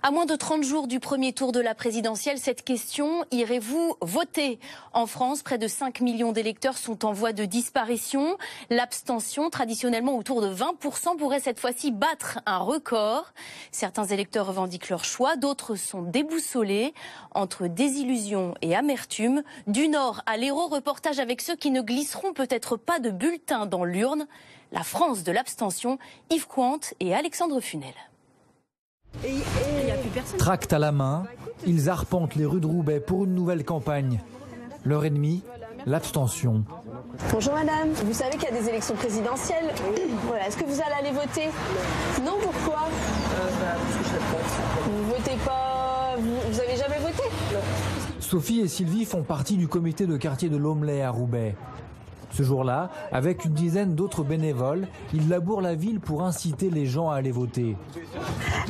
À moins de 30 jours du premier tour de la présidentielle, cette question, irez-vous voter? En France, près de 5 millions d'électeurs sont en voie de disparition. L'abstention, traditionnellement autour de 20%, pourrait cette fois-ci battre un record. Certains électeurs revendiquent leur choix, d'autres sont déboussolés. Entre désillusion et amertume, du Nord à l'Hérault, reportage avec ceux qui ne glisseront peut-être pas de bulletin dans l'urne. La France de l'abstention, Yves Cointe et Alexandre Funel. Tract à la main, ils arpentent les rues de Roubaix pour une nouvelle campagne. Leur ennemi, l'abstention. Bonjour madame, vous savez qu'il y a des élections présidentielles. Voilà. Est-ce que vous allez aller voter? Non, pourquoi? Parce que je sais pas. Vous votez pas? Vous avez jamais voté? Non. Sophie et Sylvie font partie du comité de quartier de l'Omelay à Roubaix. Ce jour-là, avec une dizaine d'autres bénévoles, ils labourent la ville pour inciter les gens à aller voter.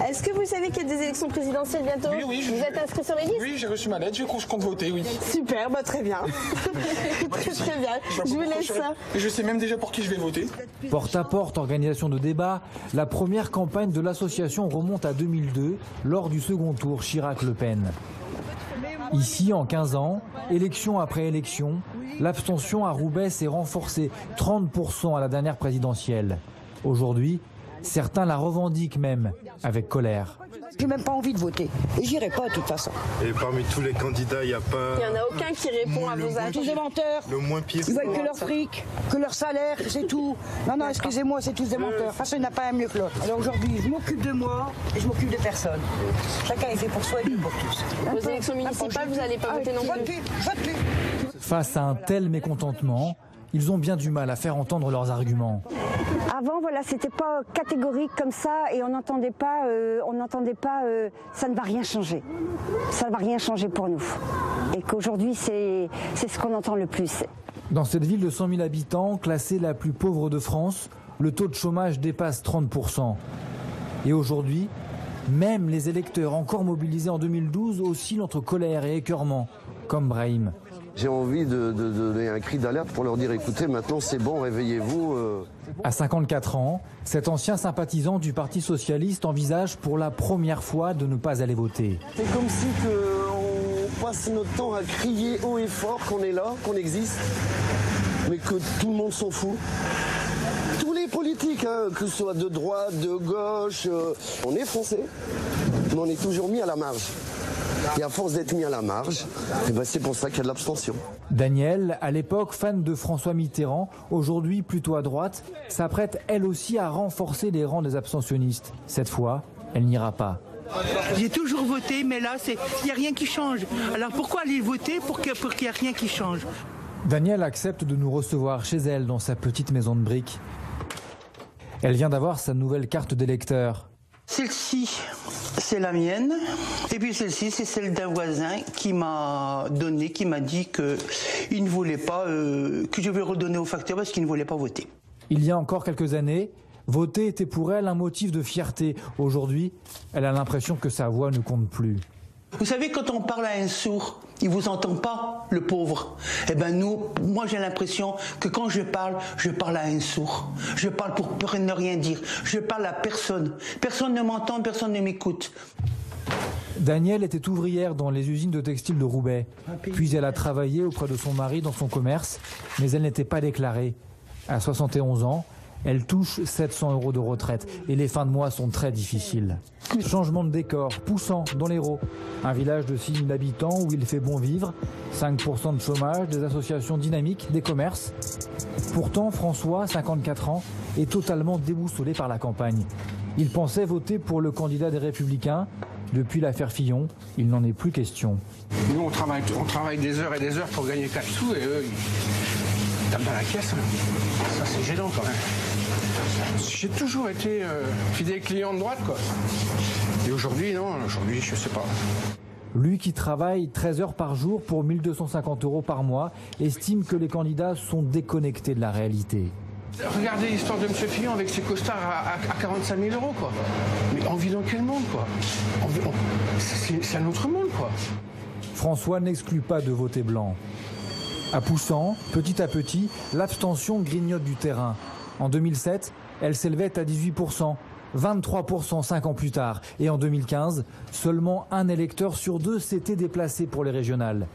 Est-ce que vous savez qu'il y a des élections présidentielles bientôt? Oui. Vous êtes inscrit sur les listes? Oui, j'ai reçu ma lettre, je compte voter, oui. Super, très bien. très bien, je vous laisse ça. Et je sais même déjà pour qui je vais voter. Porte à porte, organisation de débats, la première campagne de l'association remonte à 2002, lors du second tour Chirac-Le Pen. Ici, en 15 ans, élection après élection, l'abstention à Roubaix s'est renforcée 30% à la dernière présidentielle. Aujourd'hui, certains la revendiquent même, avec colère. J'ai même pas envie de voter. Et j'irai pas de toute façon. Et parmi tous les candidats, il n'y a pas... Il n'y en a aucun qui répond à vos attentes. Tous des menteurs. Le moins pire. Ils veulent que leur fric, que leur salaire, c'est tout. Non, excusez-moi, c'est tous des menteurs. De toute façon, il n'y en a pas un mieux que l'autre. Alors aujourd'hui, je m'occupe de moi et je m'occupe de personne. Chacun est fait pour soi et pour tous. Aux élections municipales, vous n'allez pas voter non plus? Vote plus. Face à un tel mécontentement, ils ont bien du mal à faire entendre leurs arguments. Avant, voilà, c'était pas catégorique comme ça et on n'entendait pas, ça ne va rien changer. Ça ne va rien changer pour nous. Et qu'aujourd'hui, c'est ce qu'on entend le plus. Dans cette ville de 100 000 habitants, classée la plus pauvre de France, le taux de chômage dépasse 30%. Et aujourd'hui, même les électeurs encore mobilisés en 2012 oscillent entre colère et écœurement, comme Brahim. J'ai envie de donner un cri d'alerte pour leur dire écoutez, maintenant c'est bon, réveillez-vous. À 54 ans, cet ancien sympathisant du Parti socialiste envisage pour la première fois de ne pas aller voter. C'est comme si on passe notre temps à crier haut et fort qu'on est là, qu'on existe, mais que tout le monde s'en fout. Tous les politiques, que ce soit de droite, de gauche, on est français, mais on est toujours mis à la marge. Et à force d'être mis à la marge, c'est pour ça qu'il y a de l'abstention. Danielle, à l'époque fan de François Mitterrand, aujourd'hui plutôt à droite, s'apprête elle aussi à renforcer les rangs des abstentionnistes. Cette fois, elle n'ira pas. J'ai toujours voté, mais là, il n'y a rien qui change. Alors pourquoi aller voter pour qu'il n'y ait rien qui change? Danielle accepte de nous recevoir chez elle dans sa petite maison de briques. Elle vient d'avoir sa nouvelle carte d'électeur. Celle-ci, c'est la mienne. Et puis celle-ci, c'est celle d'un voisin qui m'a donné, qui m'a dit qu'il ne voulait pas, que je vais redonner au facteur parce qu'il ne voulait pas voter. Il y a encore quelques années, voter était pour elle un motif de fierté. Aujourd'hui, elle a l'impression que sa voix ne compte plus. Vous savez, quand on parle à un sourd, il ne vous entend pas, le pauvre. Eh bien moi j'ai l'impression que quand je parle à un sourd. Je parle pour ne rien dire. Je parle à personne. Personne ne m'entend, personne ne m'écoute. Danielle était ouvrière dans les usines de textile de Roubaix. Puis elle a travaillé auprès de son mari dans son commerce, mais elle n'était pas déclarée. À 71 ans, elle touche 700 € de retraite et les fins de mois sont très difficiles. Changement de décor, Poussant, dans l'Hérault. Un village de 6 000 habitants où il fait bon vivre. 5% de chômage, des associations dynamiques, des commerces. Pourtant, François, 54 ans, est totalement déboussolé par la campagne. Il pensait voter pour le candidat des Républicains. Depuis l'affaire Fillon, il n'en est plus question. Nous, on travaille des heures et des heures pour gagner 4 sous et eux, ils tapent dans la caisse. Ça, c'est gênant quand même. J'ai toujours été fidèle client de droite, quoi. Et aujourd'hui, non, aujourd'hui, je sais pas. Lui qui travaille 13 heures par jour pour 1 250 € par mois, estime que les candidats sont déconnectés de la réalité. Regardez l'histoire de M. Fillon avec ses costards à 45 000 €, quoi. Mais on vit dans quel monde, quoi? C'est un autre monde, quoi. François n'exclut pas de voter blanc. À Poussant, petit à petit, l'abstention grignote du terrain. En 2007, elle s'élevait à 18%. 23% 5 ans plus tard. Et en 2015, seulement un électeur sur deux s'était déplacé pour les régionales.